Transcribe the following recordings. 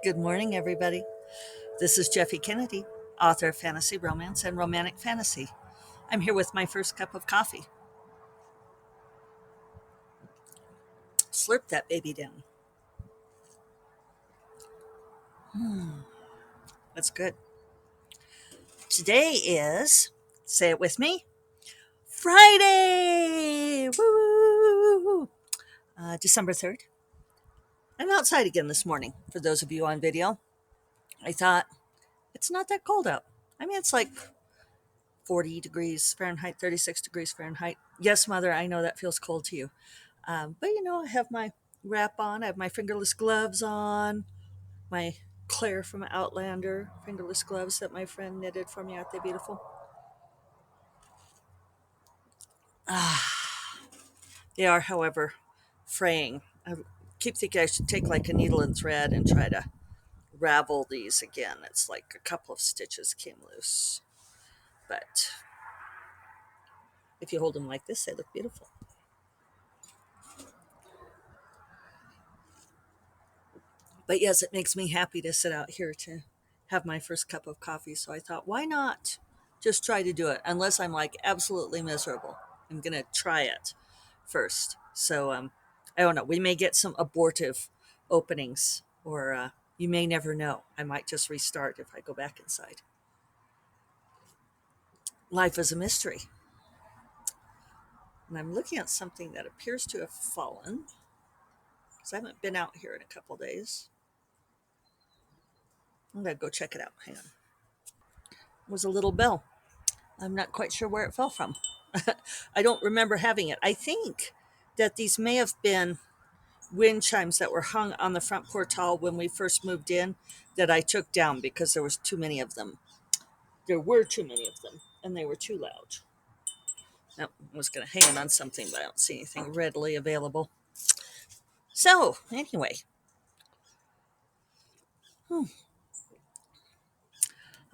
Good morning, everybody. This is Jeffe Kennedy, author of fantasy romance and romantic fantasy. I'm here with my first cup of coffee. Slurp that baby down. That's good. Today is, say it with me, Friday! Woo! December 3rd. I'm outside again this morning. For those of you on video, I thought it's not that cold out. I mean, it's like 40 degrees Fahrenheit, 36 degrees Fahrenheit. Yes, mother, I know that feels cold to you. But I have my wrap on, I have my fingerless gloves on, my Claire from Outlander fingerless gloves that my friend knitted for me. Aren't they beautiful? Ah, they are, however, fraying. I keep thinking I should take like a needle and thread and try to ravel these again. It's like a couple of stitches came loose. But if you hold them like this, they look beautiful. But yes, it makes me happy to sit out here to have my first cup of coffee. So I thought, why not just try to do it? Unless I'm like absolutely miserable, I'm going to try it first. So I don't know. We may get some abortive openings, or you may never know. I might just restart if I go back inside. Life is a mystery. And I'm looking at something that appears to have fallen because I haven't been out here in a couple days. I'm going to go check it out. Hang on. It was a little bell. I'm not quite sure where it fell from. I don't remember having it. I think that these may have been wind chimes that were hung on the front portal when we first moved in that I took down because there was too many of them. There were too many of them, and they were too loud. Now, I was going to hang it on something, but I don't see anything readily available. So, anyway, hmm.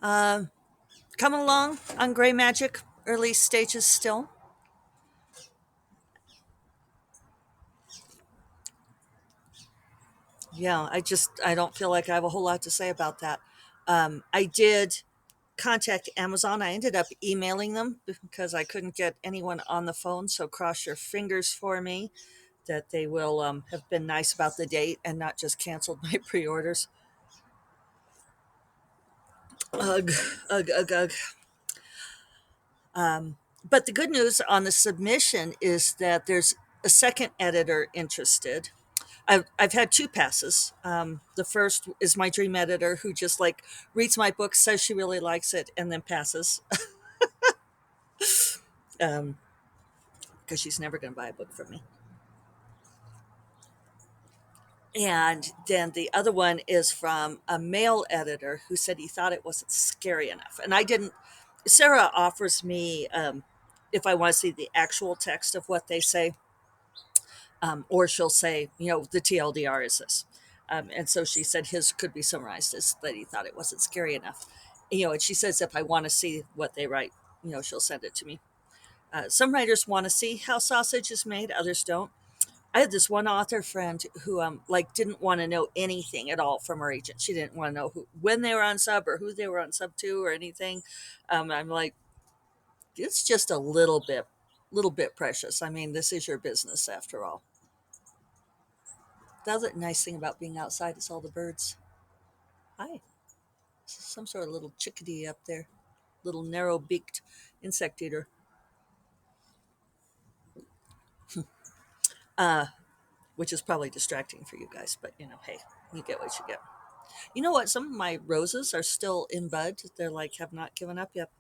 uh, coming along on Gray Magic, early stages still. Yeah, I don't feel like I have a whole lot to say about that. I did contact Amazon. I ended up emailing them because I couldn't get anyone on the phone. So cross your fingers for me that they will have been nice about the date and not just canceled my pre-orders. Ugh, ugh, ugh, ugh. But the good news on the submission is that there's a second editor interested. I've had two passes. The first is my dream editor who just like reads my book, says she really likes it, and then passes because she's never going to buy a book from me. And then the other one is from a male editor who said he thought it wasn't scary enough. And I didn't, Sarah offers me, if I want to see the actual text of what they say, or she'll say, the TLDR is this. And so she said his could be summarized as that he thought it wasn't scary enough. And she says if I want to see what they write, she'll send it to me. Some writers want to see how sausage is made, others don't. I had this one author friend who didn't want to know anything at all from her agent. She didn't want to know when they were on sub or who they were on sub to or anything. I'm like, it's just a little bit precious. I mean, this is your business after all. The other nice thing about being outside is all the birds. Hi, some sort of little chickadee up there, little narrow beaked insect eater. Which is probably distracting for you guys, but hey, you get what you get. You know what? Some of my roses are still in bud. They're like have not given up yet.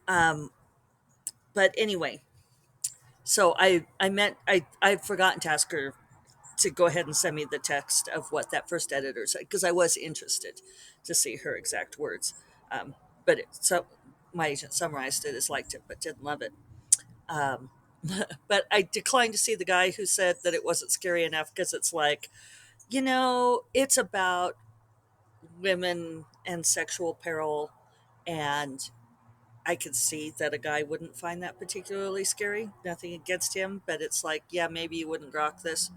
Um, but anyway, so I've forgotten to ask her to go ahead and send me the text of what that first editor said because I was interested to see her exact words. Um, so my agent summarized it as liked it but didn't love it. Um, but I declined to see the guy who said that it wasn't scary enough because it's like, it's about women and sexual peril, and I could see that a guy wouldn't find that particularly scary. Nothing against him, but it's like, yeah, maybe you wouldn't grok this.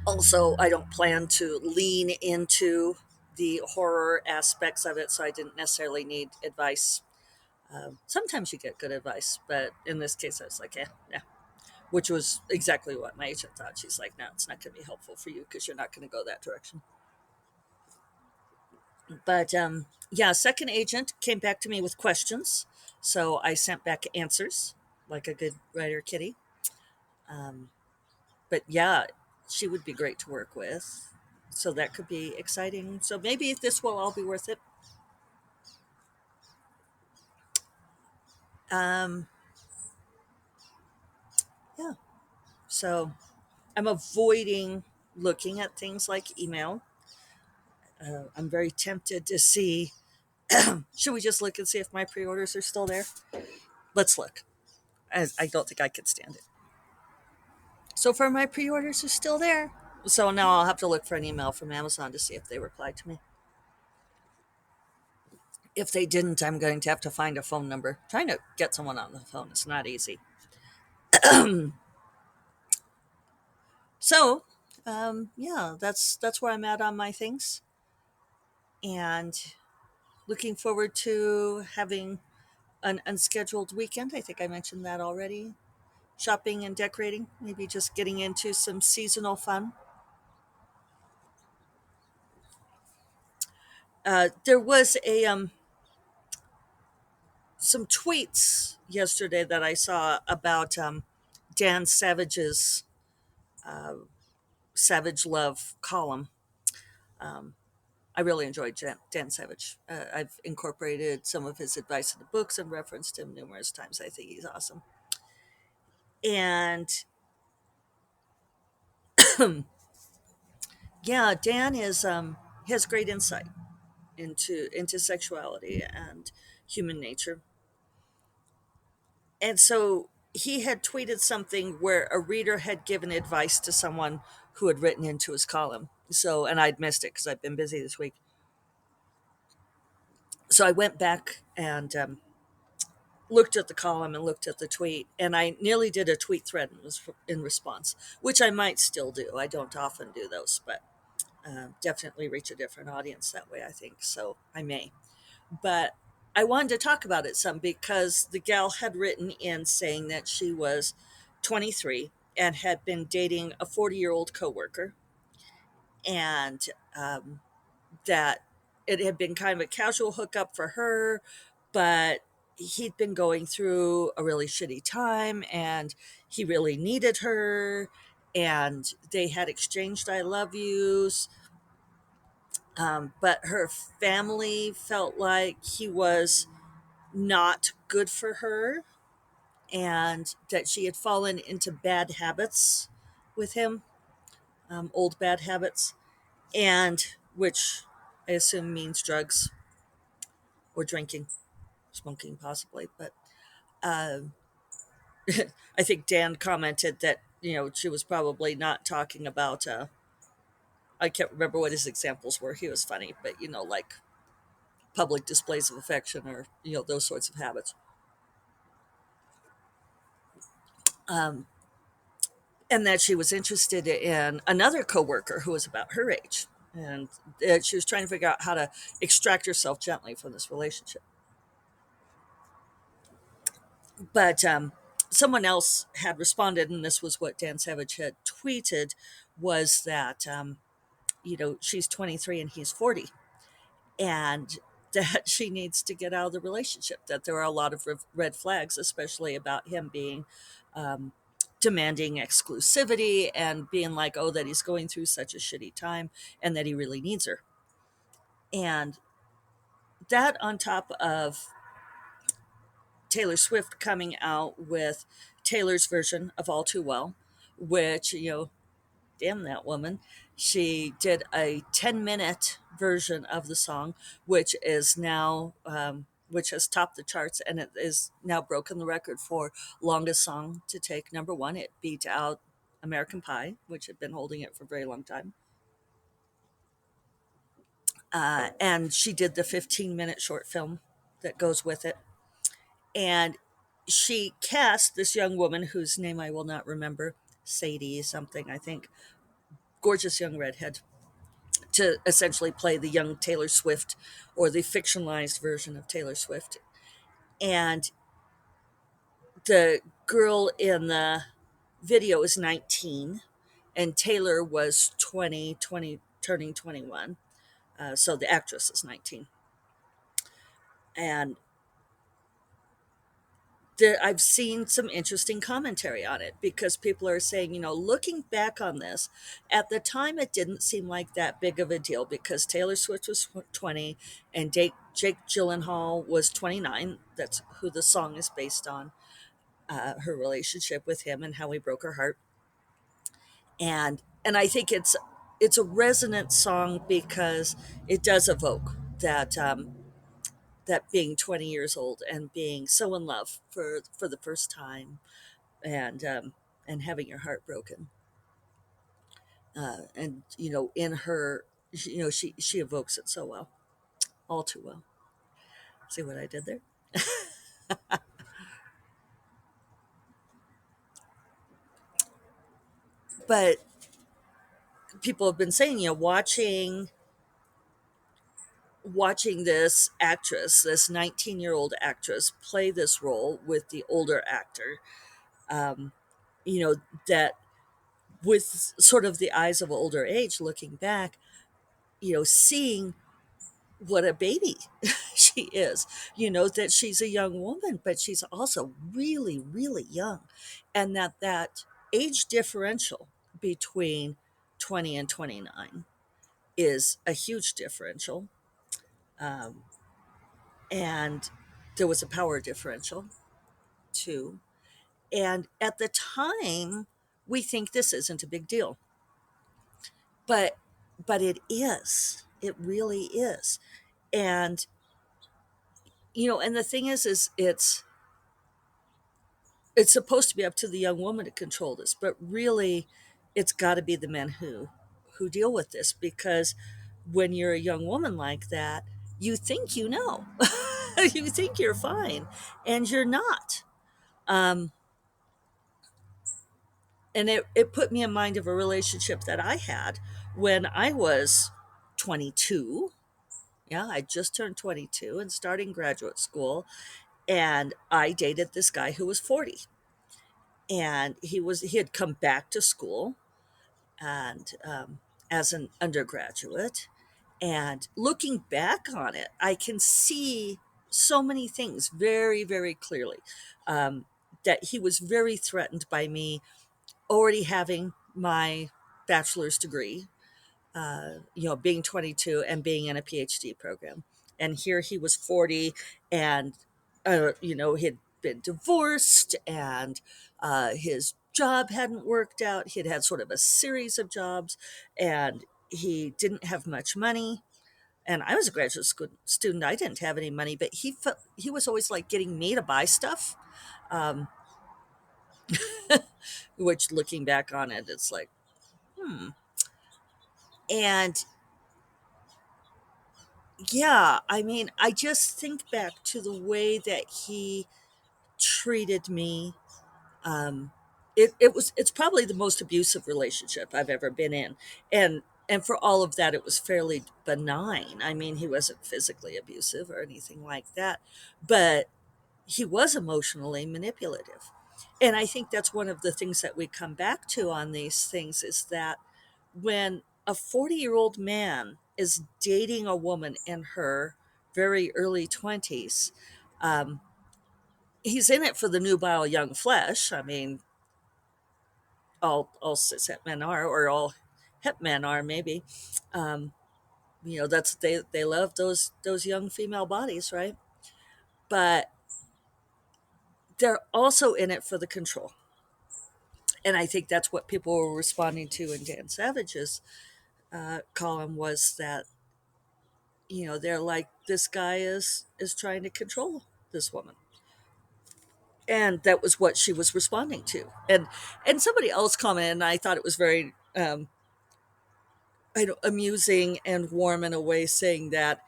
Also, I don't plan to lean into the horror aspects of it, so I didn't necessarily need advice. Sometimes you get good advice, but in this case, I was like, yeah, which was exactly what my agent thought. She's like, no, it's not going to be helpful for you because you're not going to go that direction. But yeah, second agent came back to me with questions. So I sent back answers like a good writer kitty. Um, but yeah, she would be great to work with. So that could be exciting. So maybe this will all be worth it. Um, yeah. So I'm avoiding looking at things like email. I'm very tempted to see. Should we just look and see if my pre orders are still there? Let's look. I don't think I could stand it. So far, my pre orders are still there. So now I'll have to look for an email from Amazon to see if they replied to me. If they didn't, I'm going to have to find a phone number. Trying to get someone on the phone is not easy. So, yeah, that's where I'm at on my things, and looking forward to having an unscheduled weekend. I think I mentioned that already. Shopping and decorating, maybe just getting into some seasonal fun. There was a some tweets yesterday that I saw about Dan Savage's uh, Savage Love column. Um, I really enjoyed Dan Savage. I've incorporated some of his advice in the books and referenced him numerous times. I think he's awesome. And yeah, Dan is he has great insight into sexuality and human nature. And so he had tweeted something where a reader had given advice to someone who had written into his column. So, and I'd missed it because I've been busy this week. So I went back and looked at the column and looked at the tweet, and I nearly did a tweet thread in response, which I might still do. I don't often do those, but definitely reach a different audience that way, I think. So I may. But I wanted to talk about it some because the gal had written in saying that she was 23 and had been dating a 40-year-old coworker, and that it had been kind of a casual hookup for her, but he'd been going through a really shitty time and he really needed her, and they had exchanged I love yous. But her family felt like he was not good for her, and that she had fallen into bad habits with him, old bad habits, and which I assume means drugs or drinking, smoking possibly. But uh, I think Dan commented that she was probably not talking about. I can't remember what his examples were. He was funny, but like public displays of affection or those sorts of habits. Um, and that she was interested in another coworker who was about her age, and that she was trying to figure out how to extract herself gently from this relationship. But someone else had responded, and this was what Dan Savage had tweeted, was that she's 23 and he's 40, and that she needs to get out of the relationship, that there are a lot of red flags, especially about him being um, demanding exclusivity and being like, oh, that he's going through such a shitty time and that he really needs her. And that, on top of Taylor Swift coming out with Taylor's version of All Too Well, which, damn that woman. She did a 10-minute version of the song, which is now, which has topped the charts, and it is now broken the record for longest song to take number one. It beat out American Pie, which had been holding it for a very long time. And she did the 15-minute short film that goes with it. And she cast this young woman whose name I will not remember, Sadie something, I think, gorgeous young redhead to essentially play the young Taylor Swift or the fictionalized version of Taylor Swift. And the girl in the video is 19 and Taylor was 20, turning 21. So the actress is 19. And I've seen some interesting commentary on it because people are saying, looking back on this, at the time it didn't seem like that big of a deal because Taylor Swift was 20 and Jake Gyllenhaal was 29. That's who the song is based on, her relationship with him and how he broke her heart. And I think it's a resonant song because it does evoke that being 20 years old and being so in love for the first time, and having your heart broken, and in her, she evokes it so well, all too well. See what I did there? But people have been saying, watching this actress, this 19-year-old actress, play this role with the older actor, um, you know that with sort of the eyes of older age, looking back, seeing what a baby she is, that she's a young woman, but she's also really, really young. And that age differential between 20 and 29 is a huge differential. Um, and there was a power differential too. And at the time, we think this isn't a big deal, but it is. It really is. And and the thing is it's supposed to be up to the young woman to control this, but really it's got to be the men who deal with this, because when you're a young woman like that, you think you think you're fine, and you're not. um, and it put me in mind of a relationship that I had when I was 22. Yeah, I just turned 22 and starting graduate school, and I dated this guy who was 40, and he had come back to school, and as an undergraduate. And looking back on it, I can see so many things very, very clearly, um, that he was very threatened by me already having my bachelor's degree, being 22 and being in a PhD program. And here he was 40, and, he'd been divorced, and his job hadn't worked out. He'd had sort of a series of jobs, and he didn't have much money. And I was a graduate school student. I didn't have any money, but he was always like getting me to buy stuff, um, which looking back on it, it's like, hmm. And yeah, I mean, I just think back to the way that he treated me. Um, it's probably the most abusive relationship I've ever been in, and for all of that, it was fairly benign. I mean, he wasn't physically abusive or anything like that, but he was emotionally manipulative. And I think that's one of the things that we come back to on these things is that when a 40-year-old man is dating a woman in her very early 20s, um, he's in it for the nubile young flesh. I mean, all cis het men are, or all het men are, maybe. Um, that's they love those young female bodies, right? But they're also in it for the control. And I think that's what people were responding to in Dan Savage's column, was that they're like, this guy is trying to control this woman, and that was what she was responding to. And somebody else commented, and I thought it was very amusing and warm in a way, saying that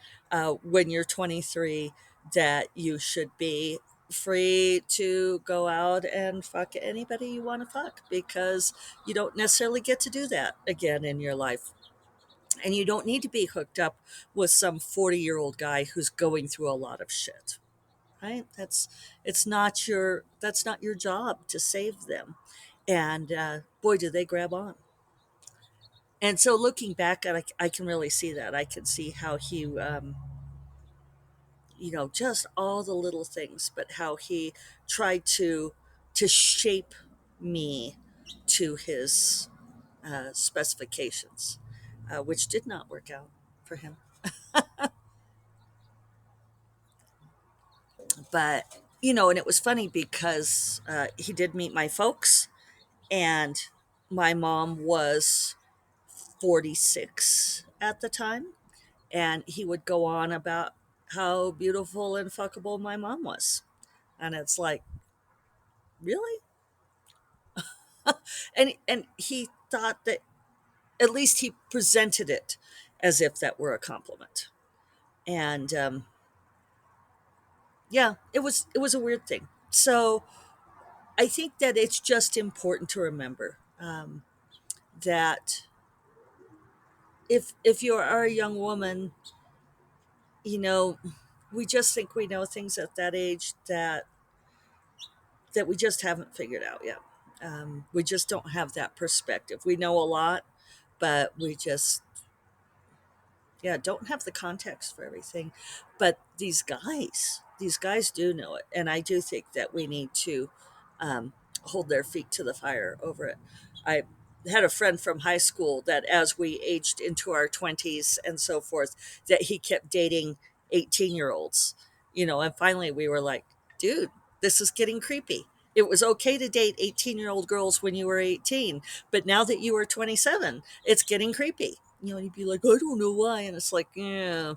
when you're 23, that you should be free to go out and fuck anybody you want to fuck, because you don't necessarily get to do that again in your life. And you don't need to be hooked up with some 40-year-old guy who's going through a lot of shit, right? That's not your job to save them. And boy, do they grab on. And so looking back, I can really see that. I can see how he, just all the little things, but how he tried to shape me to his specifications, which did not work out for him. But and it was funny because he did meet my folks, and my mom was 46 at the time, and he would go on about how beautiful and fuckable my mom was. And it's like, really? And he thought that, at least he presented it as if that were a compliment. And yeah, it was a weird thing. So I think that it's just important to remember that if you are a young woman, you know we just think we know things at that age that we just haven't figured out yet. We just don't have that perspective. We know a lot, but we just, yeah, don't have the context for everything. But these guys do know it, and I do think that we need to hold their feet to the fire over it. I had a friend from high school that, as we aged into our 20s and so forth, that he kept dating 18-year-olds, and finally we were like, dude, this is getting creepy. It was okay to date 18-year-old girls when you were 18, but now that you are 27, it's getting creepy. And you'd be like, I don't know why. And it's like, yeah,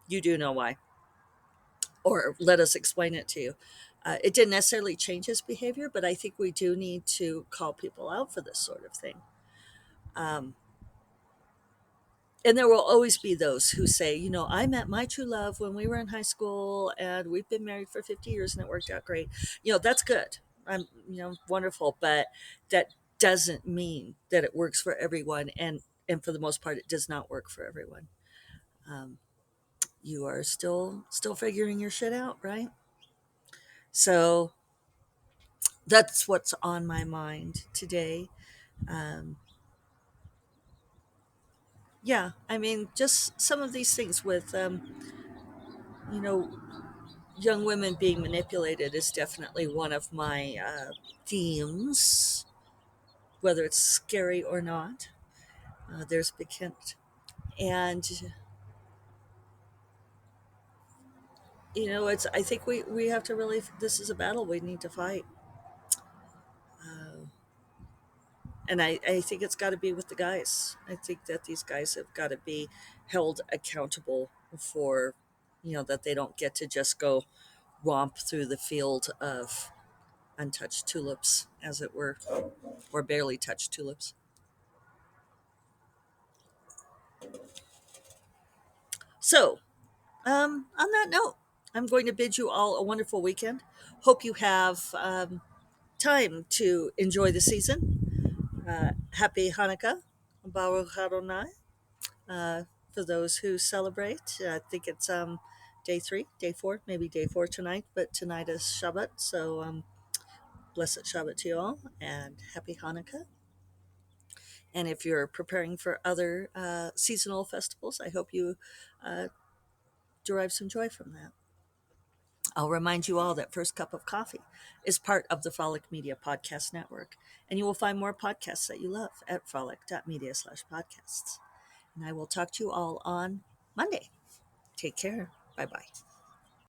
you do know why. Or let us explain it to you. It didn't necessarily change his behavior, but I think we do need to call people out for this sort of thing. Um, and there will always be those who say, I met my true love when we were in high school, and we've been married for 50 years and it worked out great. That's good. Wonderful. But that doesn't mean that it works for everyone. And for the most part, it does not work for everyone. Um, you are still figuring your shit out, right? So that's what's on my mind today. Um, yeah, I mean, just some of these things with, you know, young women being manipulated is definitely one of my themes, whether it's scary or not. There's big hint. And, I think we have to really, this is a battle we need to fight. Uh, and I think it's got to be with the guys. I think that these guys have got to be held accountable for, that they don't get to just go romp through the field of untouched tulips, as it were, or barely touched tulips. So, on that note, I'm going to bid you all a wonderful weekend. Hope you have time to enjoy the season. Happy Hanukkah, Baruch Adonai. For those who celebrate. I think it's day 3, day 4, maybe day 4 tonight, but tonight is Shabbat. So blessed Shabbat to you all, and happy Hanukkah. And if you're preparing for other seasonal festivals, I hope you uh, derive some joy from that. I'll remind you all that First Cup of Coffee is part of the Frolic Media Podcast Network, and you will find more podcasts that you love at frolic.media/podcasts. And I will talk to you all on Monday. Take care. Bye bye.